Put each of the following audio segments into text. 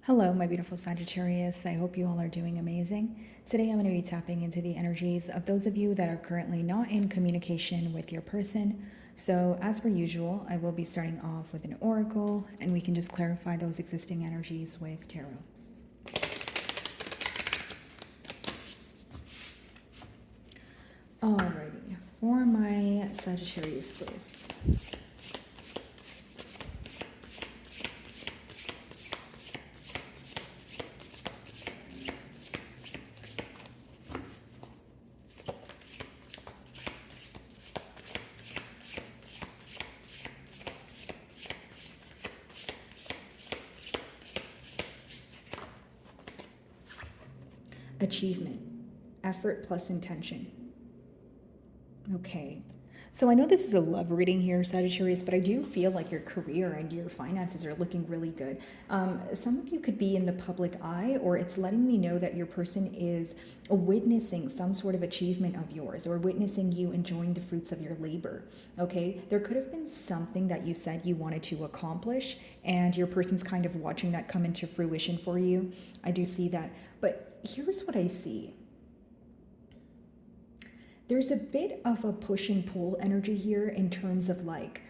Hello, my beautiful Sagittarius. I hope you all are doing amazing. Today, I'm going to be tapping into the energies of those of you that are currently not in communication with your person. So, as per usual, I will be starting off with an oracle, and we can just clarify those existing energies with tarot. Alrighty, for my Sagittarius, please. Achievement, effort plus intention. Okay. So I know this is a love reading here, Sagittarius, but I do feel like your career and your finances are looking really good. Some of you could be in the public eye, or it's letting me know that your person is witnessing some sort of achievement of yours, or witnessing you enjoying the fruits of your labor. Okay. There could have been something that you said you wanted to accomplish, and your person's kind of watching that come into fruition for you. I do see that. But here's what I see. There's a bit of a push and pull energy here in terms of like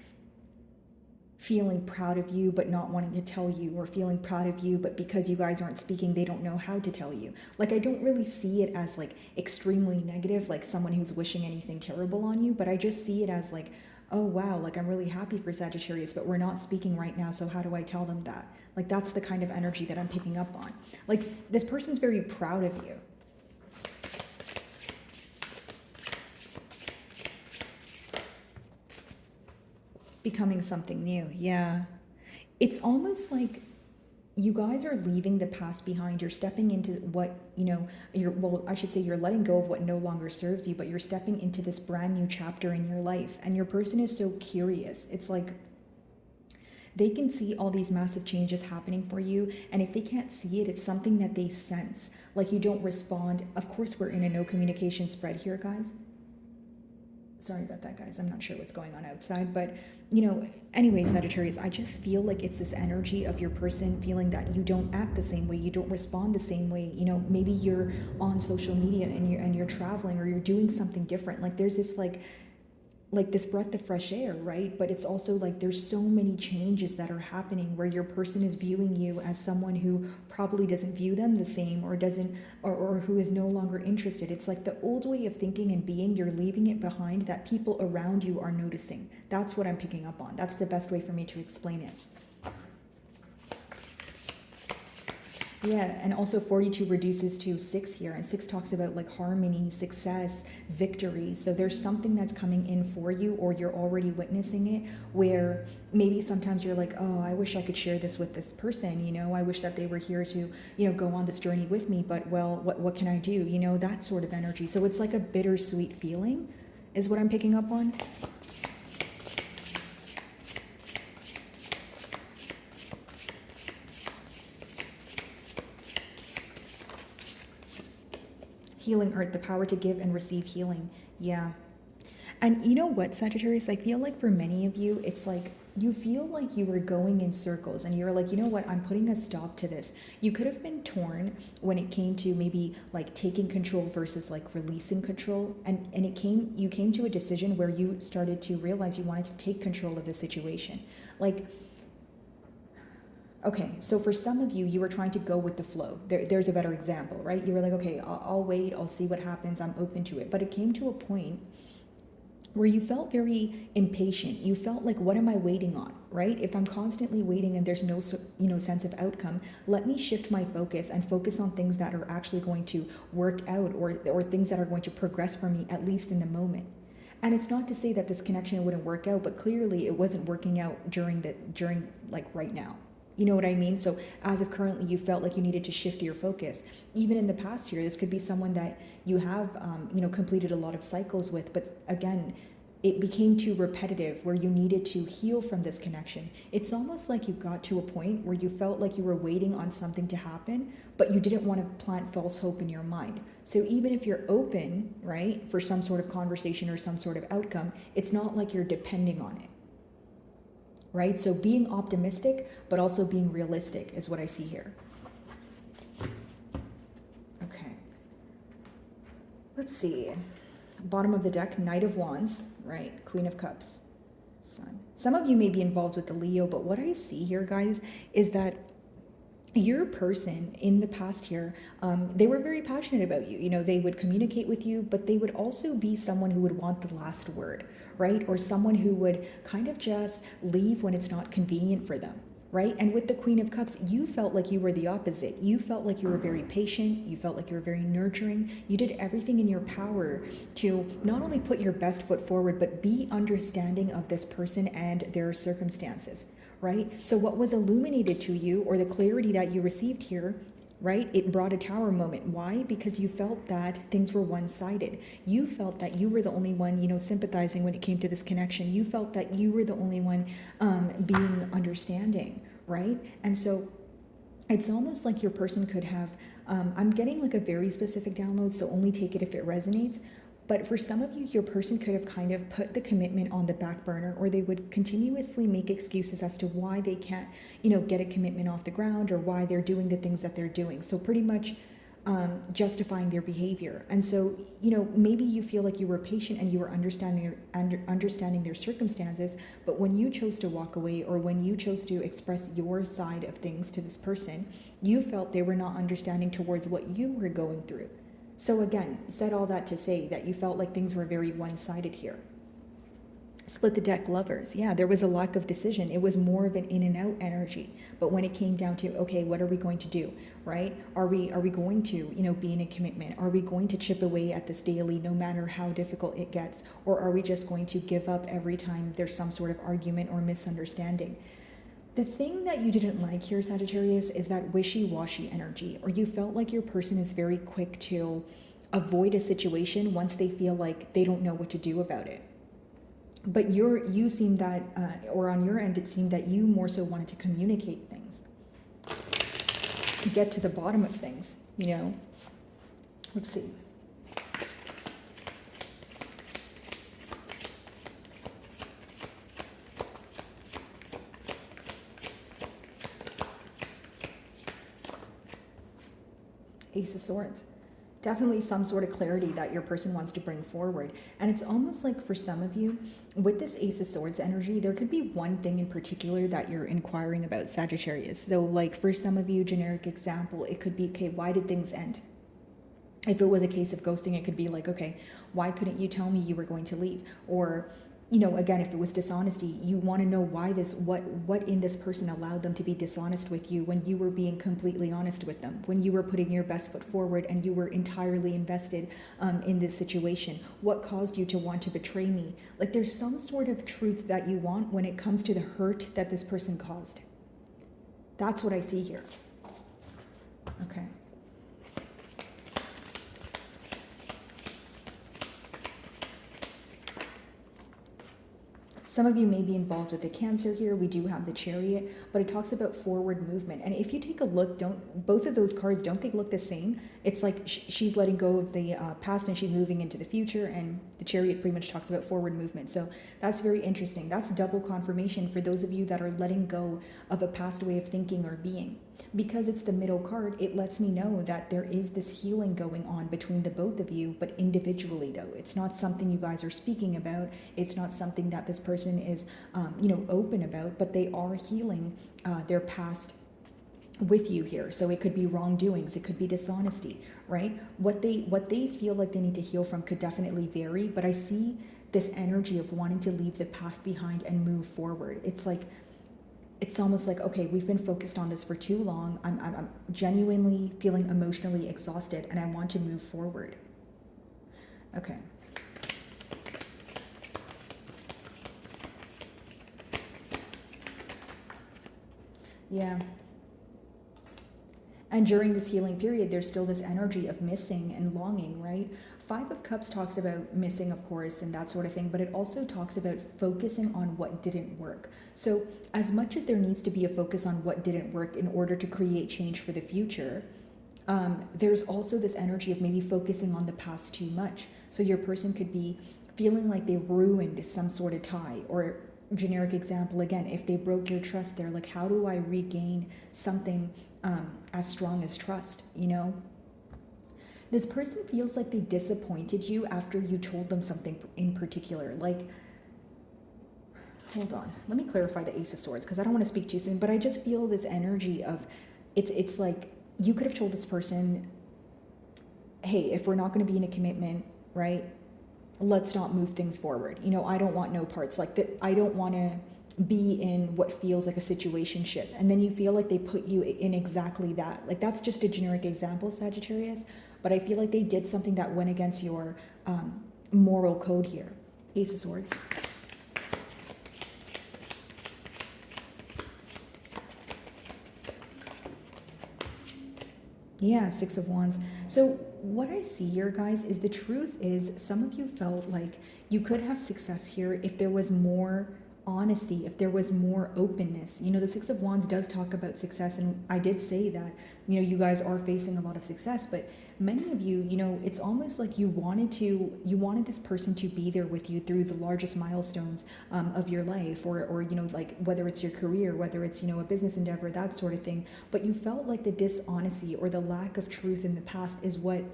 feeling proud of you but not wanting to tell you, or feeling proud of you but because you guys aren't speaking they don't know how to tell you. Like, I don't really see it as like extremely negative, like someone who's wishing anything terrible on you, but I just see it as like, oh wow, like I'm really happy for Sagittarius, but we're not speaking right now, so how do I tell them that? Like, that's the kind of energy that I'm picking up on. Like, this person's very proud of you. Becoming something new. Yeah. It's almost like you guys are leaving the past behind. You're stepping into what, I should say you're letting go of what no longer serves you, but you're stepping into this brand new chapter in your life. And your person is so curious. It's like they can see all these massive changes happening for you. And if they can't see it, it's something that they sense. Like, you don't respond. Of course, we're in a no communication spread here, guys. Sorry about that, guys. I'm not sure what's going on outside, but anyway, Sagittarius, I just feel like it's this energy of your person feeling that you don't act the same way, you don't respond the same way. Maybe you're on social media and you're traveling, or you're doing something different. Like, there's this like this breath of fresh air, right? But it's also like there's so many changes that are happening where your person is viewing you as someone who probably doesn't view them the same, or doesn't, or who is no longer interested. It's like the old way of thinking and being, you're leaving it behind, that people around you are noticing. That's what I'm picking up on. That's the best way for me to explain it. Yeah, and also 42 reduces to 6 here, and 6 talks about like harmony, success, victory. So there's something that's coming in for you, or you're already witnessing it, where maybe sometimes you're like, oh, I wish I could share this with this person, I wish that they were here to, go on this journey with me, but well, what can I do? That sort of energy. So it's like a bittersweet feeling is what I'm picking up on. Healing art, the power to give and receive healing. Yeah. And you know what, Sagittarius? I feel like for many of you, it's like you feel like you were going in circles, and you're like, you know what, I'm putting a stop to this. You could have been torn when it came to maybe like taking control versus like releasing control. And you came to a decision where you started to realize you wanted to take control of the situation. Like, okay, so for some of you, you were trying to go with the flow. There's a better example, right? You were like, okay, I'll wait, I'll see what happens, I'm open to it. But it came to a point where you felt very impatient. You felt like, what am I waiting on, right? If I'm constantly waiting and there's no, sense of outcome, let me shift my focus and focus on things that are actually going to work out, or things that are going to progress for me, at least in the moment. And it's not to say that this connection wouldn't work out, but clearly it wasn't working out during like right now. You know what I mean? So as of currently, you felt like you needed to shift your focus. Even in the past year, this could be someone that you have, completed a lot of cycles with. But again, it became too repetitive where you needed to heal from this connection. It's almost like you got to a point where you felt like you were waiting on something to happen, but you didn't want to plant false hope in your mind. So even if you're open, right, for some sort of conversation or some sort of outcome, it's not like you're depending on it. Right? So being optimistic, but also being realistic is what I see here. Let's see. Bottom of the deck, Knight of Wands, right? Queen of Cups, Sun. Some of you may be involved with the Leo, but what I see here, guys, is that your person in the past here, they were very passionate about you. You know, they would communicate with you, but they would also be someone who would want the last word, right? Or someone who would kind of just leave when it's not convenient for them, right? And with the Queen of Cups, you felt like you were the opposite. You felt like you were very patient. You felt like you were very nurturing. You did everything in your power to not only put your best foot forward, but be understanding of this person and their circumstances, right? So what was illuminated to you, or the clarity that you received here, right? It brought a tower moment. Why? Because you felt that things were one-sided. You felt that you were the only one, you know, sympathizing when it came to this connection. You felt that you were the only one being understanding, right? And so it's almost like your person could have, I'm getting like a very specific download, so only take it if it resonates. But for some of you, your person could have kind of put the commitment on the back burner, or they would continuously make excuses as to why they can't, you know, get a commitment off the ground, or why they're doing the things that they're doing. So pretty much justifying their behavior. And so, you know, maybe you feel like you were patient and you were understanding their circumstances, but when you chose to walk away, or when you chose to express your side of things to this person, you felt they were not understanding towards what you were going through. So again, said all that to say that you felt like things were very one-sided here. Split the deck, Lovers. Yeah, there was a lack of decision. It was more of an in and out energy. But when it came down to, okay, what are we going to do, right? Are we going to, you know, be in a commitment? Are we going to chip away at this daily, no matter how difficult it gets? Or are we just going to give up every time there's some sort of argument or misunderstanding? The thing that you didn't like here, Sagittarius, is that wishy-washy energy, or you felt like your person is very quick to avoid a situation once they feel like they don't know what to do about it. But you seem that, or on your end, it seemed that you more so wanted to communicate things, get to the bottom of things, you know? Let's see. Ace of Swords. Definitely some sort of clarity that your person wants to bring forward. And it's almost like for some of you, with this Ace of Swords energy, there could be one thing in particular that you're inquiring about, Sagittarius. So like for some of you, generic example, it could be, okay, why did things end? If it was a case of ghosting, it could be like, okay, why couldn't you tell me you were going to leave? Or, you know, again, if it was dishonesty, you want to know why what in this person allowed them to be dishonest with you when you were being completely honest with them, when you were putting your best foot forward and you were entirely invested in this situation. What caused you to want to betray me? Like there's some sort of truth that you want when it comes to the hurt that this person caused. That's what I see here. Okay. Some of you may be involved with the Cancer here. We do have the Chariot, but it talks about forward movement. And if you take a look, both of those cards, don't they look the same? It's like she's letting go of the past and she's moving into the future, and the Chariot pretty much talks about forward movement. So that's very interesting. That's double confirmation for those of you that are letting go of a past way of thinking or being. Because it's the middle card, it lets me know that there is this healing going on between the both of you, but individually though. It's not something you guys are speaking about. It's not something that this person is, open about, but they are healing their past with you here. So it could be wrongdoings, it could be dishonesty, right? What they feel like they need to heal from could definitely vary, but I see this energy of wanting to leave the past behind and move forward. It's almost like, okay, we've been focused on this for too long. I'm genuinely feeling emotionally exhausted and I want to move forward. Okay. Yeah. And during this healing period, there's still this energy of missing and longing, right? Five of Cups talks about missing, of course, and that sort of thing, but it also talks about focusing on what didn't work. So as much as there needs to be a focus on what didn't work in order to create change for the future, there's also this energy of maybe focusing on the past too much. So your person could be feeling like they ruined some sort of tie, or generic example again, if they broke your trust, they're like, how do I regain something as strong as trust, you know? This person feels like they disappointed you after you told them something in particular. Like, hold on, let me clarify the Ace of Swords because I don't want to speak too soon, but I just feel this energy of it's like you could have told this person, hey, if we're not going to be in a commitment, right, let's not move things forward. I don't want no parts. Like that, I don't want to be in what feels like a situationship. And then you feel like they put you in exactly that. Like that's just a generic example, Sagittarius. But I feel like they did something that went against your moral code here. Ace of Swords. Yeah, Six of Wands. So what I see here, guys, is the truth is some of you felt like you could have success here if there was more honesty, if there was more openness. The Six of Wands does talk about success, and I did say that, you guys are facing a lot of success, but many of you, it's almost like you wanted this person to be there with you through the largest milestones of your life, or like whether it's your career, whether it's, a business endeavor, that sort of thing. But you felt like the dishonesty or the lack of truth in the past is what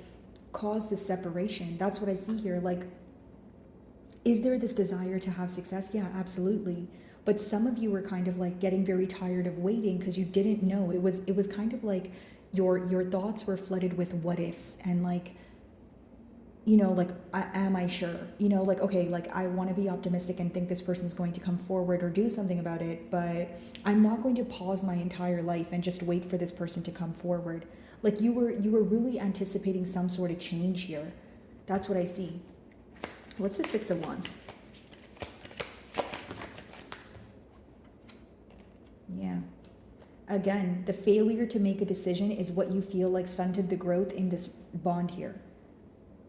caused this separation. That's what I see here. Like, is there this desire to have success? Yeah, absolutely. But some of you were kind of like getting very tired of waiting because you didn't know. It was kind of like your thoughts were flooded with what ifs and like, like, am I sure? Like, okay, like I want to be optimistic and think this person's going to come forward or do something about it, but I'm not going to pause my entire life and just wait for this person to come forward. Like you were really anticipating some sort of change here. That's what I see. What's the Six of Wands? Yeah. Again, the failure to make a decision is what you feel like stunted the growth in this bond here.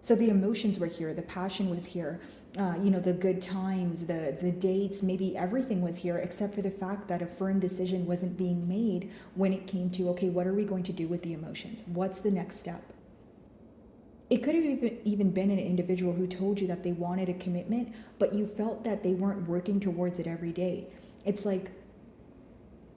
So the emotions were here, the passion was here, the good times, the dates, maybe everything was here except for the fact that a firm decision wasn't being made when it came to, okay, what are we going to do with the emotions? What's the next step? It could have even been an individual who told you that they wanted a commitment, but you felt that they weren't working towards it every day. It's like,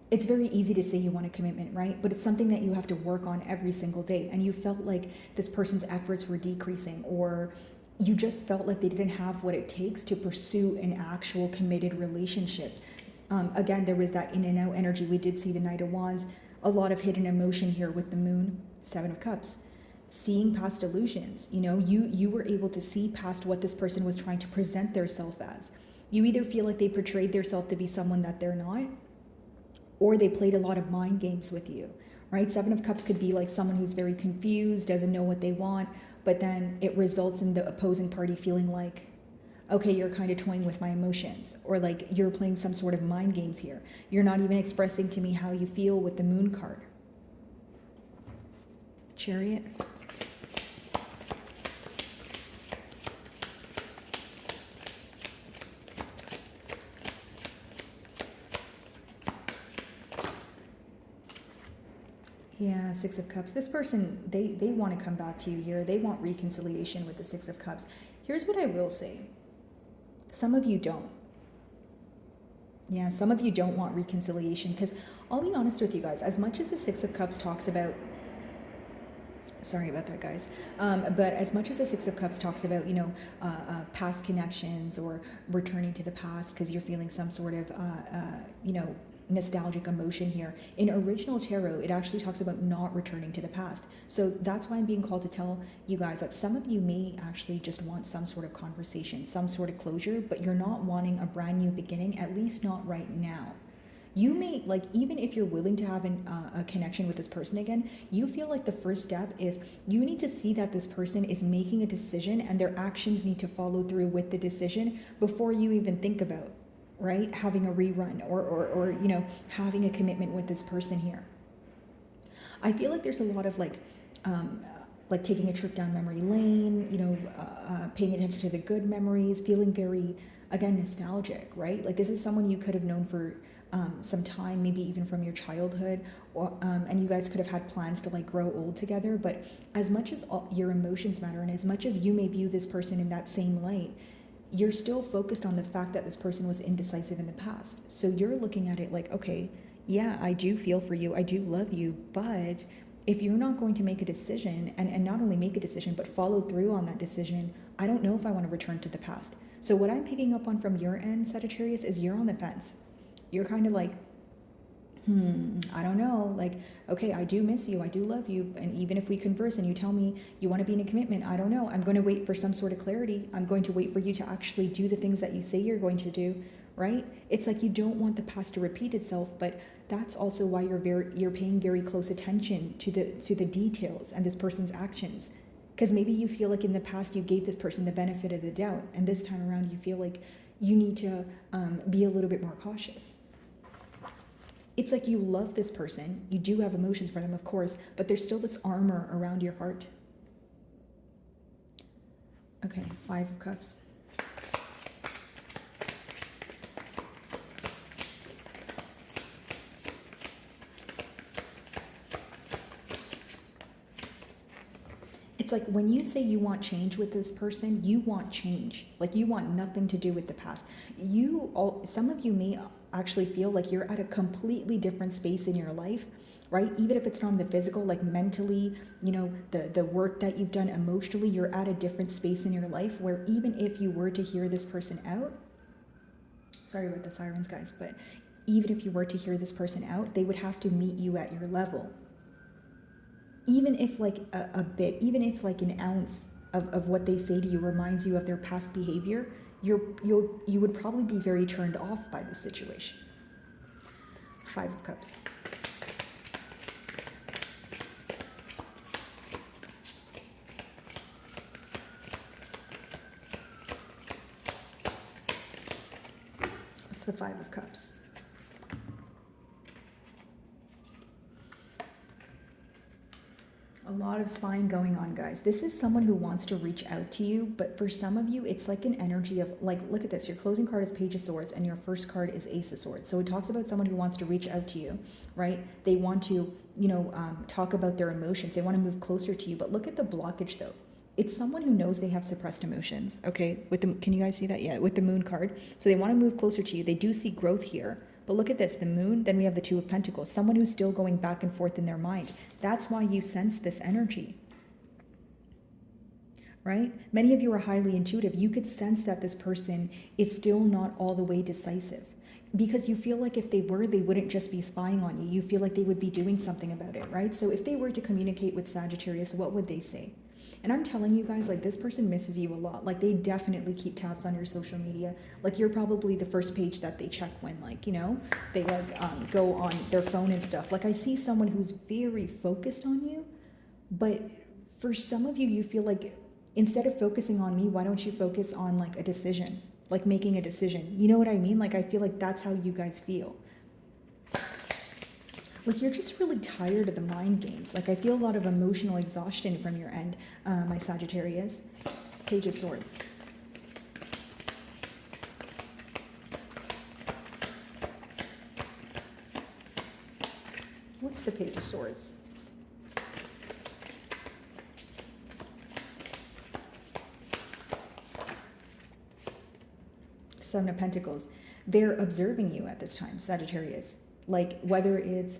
it's very easy to say you want a commitment, right? But it's something that you have to work on every single day. And you felt like this person's efforts were decreasing, or you just felt like they didn't have what it takes to pursue an actual committed relationship. Again, there was that in and out energy. We did see the Knight of Wands, a lot of hidden emotion here with the Moon, Seven of Cups. Seeing past illusions, you were able to see past what this person was trying to present themselves as. You either feel like they portrayed themselves to be someone that they're not, or they played a lot of mind games with you, right? Seven of Cups could be like someone who's very confused, doesn't know what they want, but then it results in the opposing party feeling like, okay, you're kind of toying with my emotions, or like you're playing some sort of mind games here. You're not even expressing to me how you feel with the Moon card. Chariot. Yeah, Six of Cups. This person, they want to come back to you here. They want reconciliation with the Six of Cups. Here's what I will say. Some of you don't. Yeah, some of you don't want reconciliation because I'll be honest with you guys. As much as the Six of Cups talks about, sorry about that, guys. But as much as the Six of Cups talks about, past connections or returning to the past because you're feeling some sort of, nostalgic emotion here. In original tarot, it actually talks about not returning to the past. So that's why I'm being called to tell you guys that some of you may actually just want some sort of conversation, some sort of closure, but you're not wanting a brand new beginning, at least not right now. You may, like, even if you're willing to have a connection with this person again, you feel like the first step is you need to see that this person is making a decision and their actions need to follow through with the decision before you even think about, right, having a rerun or having a commitment with this person here. I feel like there's a lot of like taking a trip down memory lane, paying attention to the good memories, feeling very, again, nostalgic, right? Like this is someone you could have known for some time, maybe even from your childhood, or and you guys could have had plans to like grow old together. But as much as your emotions matter, and as much as you may view this person in that same light, you're still focused on the fact that this person was indecisive in the past. So you're looking at it like, okay, yeah, I do feel for you, I do love you, but if you're not going to make a decision, and not only make a decision, but follow through on that decision, I don't know if I want to return to the past. So what I'm picking up on from your end, Sagittarius, is you're on the fence. You're kind of like, I don't know. Like, okay, I do miss you. I do love you. And even if we converse and you tell me you want to be in a commitment, I don't know. I'm going to wait for some sort of clarity. I'm going to wait for you to actually do the things that you say you're going to do, right? It's like you don't want the past to repeat itself, but that's also why you're paying very close attention to the details and this person's actions. Because maybe you feel like in the past you gave this person the benefit of the doubt, and this time around you feel like you need to be a little bit more cautious. It's like you love this person, you do have emotions for them, of course, but there's still this armor around your heart. Okay, 5 of Cups. It's like when you say you want change with this person, you want change. Like you want nothing to do with the past. Some of you may actually feel like you're at a completely different space in your life, right? Even if it's not in the physical, like mentally, the work that you've done emotionally, you're at a different space in your life where even if you were to hear this person out, sorry about the sirens, guys, but even if you were to hear this person out, they would have to meet you at your level. Even if like a bit, even if like an ounce of what they say to you reminds you of their past behavior, you would probably be very turned off by this situation. 5 of Cups. What's the 5 of Cups? A lot of spying going on, guys. This is someone who wants to reach out to you, but for some of you, it's like an energy of, like, look at this. Your closing card is Page of Swords, and your first card is Ace of Swords. So it talks about someone who wants to reach out to you, right? They want to, talk about their emotions. They want to move closer to you. But look at the blockage, though. It's someone who knows they have suppressed emotions, okay? Can you guys see that? Yeah, with the Moon card. So they want to move closer to you. They do see growth here. But look at this, the Moon, then we have the 2 of Pentacles, someone who's still going back and forth in their mind. That's why you sense this energy, right? Many of you are highly intuitive. You could sense that this person is still not all the way decisive because you feel like if they were, they wouldn't just be spying on you. You feel like they would be doing something about it, right? So if they were to communicate with Sagittarius, what would they say? And I'm telling you guys, like, this person misses you a lot. Like, they definitely keep tabs on your social media. Like, you're probably the first page that they check when, like, they like go on their phone and stuff. Like, I see someone who's very focused on you, but for some of you, you feel like instead of focusing on me, why don't you focus on like a decision, like making a decision? You know what I mean? Like, I feel like that's how you guys feel. Like, you're just really tired of the mind games. Like, I feel a lot of emotional exhaustion from your end, my Sagittarius. Page of Swords. What's the Page of Swords? Seven of Pentacles. They're observing you at this time, Sagittarius. Like, whether it's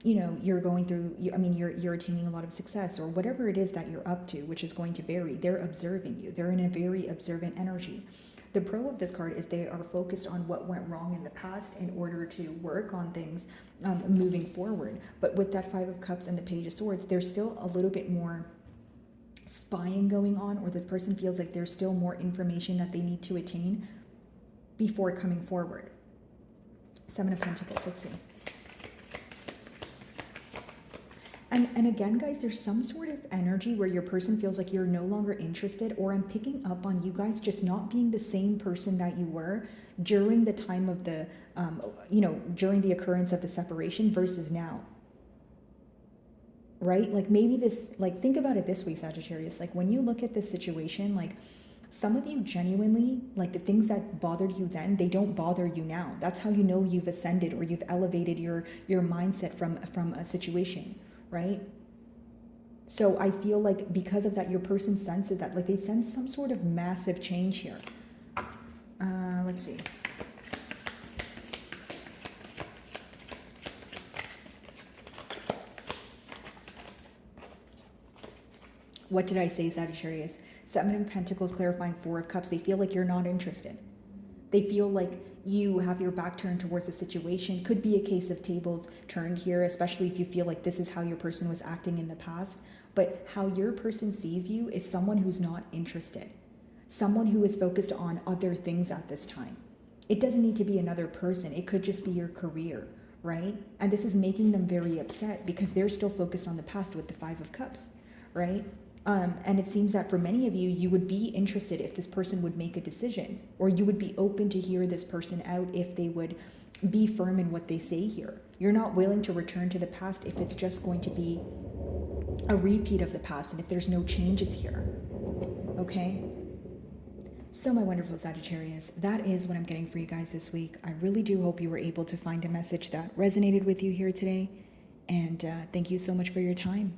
you're going through, you're attaining a lot of success or whatever it is that you're up to, which is going to vary. They're observing you. They're in a very observant energy. The pro of this card is they are focused on what went wrong in the past in order to work on things moving forward. But with that 5 of Cups and the Page of Swords, there's still a little bit more spying going on, or this person feels like there's still more information that they need to attain before coming forward. 7 of Pentacles, let's see. And again, guys, there's some sort of energy where your person feels like you're no longer interested, or I'm picking up on you guys just not being the same person that you were during the time of the, during the occurrence of the separation versus now. Right? Like, maybe this, like, think about it this way, Sagittarius. Like, when you look at this situation, like, some of you genuinely, like, the things that bothered you then, they don't bother you now. That's how you know you've ascended or you've elevated your mindset from a situation. Right? So I feel like because of that, your person senses that, like, they sense some sort of massive change here. Let's see. What did I say, Sagittarius? Seven of Pentacles clarifying Four of Cups. They feel like you're not interested. They feel like you have your back turned towards the situation. Could be a case of tables turned here, especially if you feel like this is how your person was acting in the past. But how your person sees you is someone who's not interested. Someone who is focused on other things at this time. It doesn't need to be another person. It could just be your career, right? And this is making them very upset because they're still focused on the past with the Five of Cups, right? And it seems that for many of you, you would be interested if this person would make a decision, or you would be open to hear this person out if they would be firm in what they say here. You're not willing to return to the past if it's just going to be a repeat of the past and if there's no changes here, okay? So my wonderful Sagittarius, that is what I'm getting for you guys this week. I really do hope you were able to find a message that resonated with you here today. And thank you so much for your time.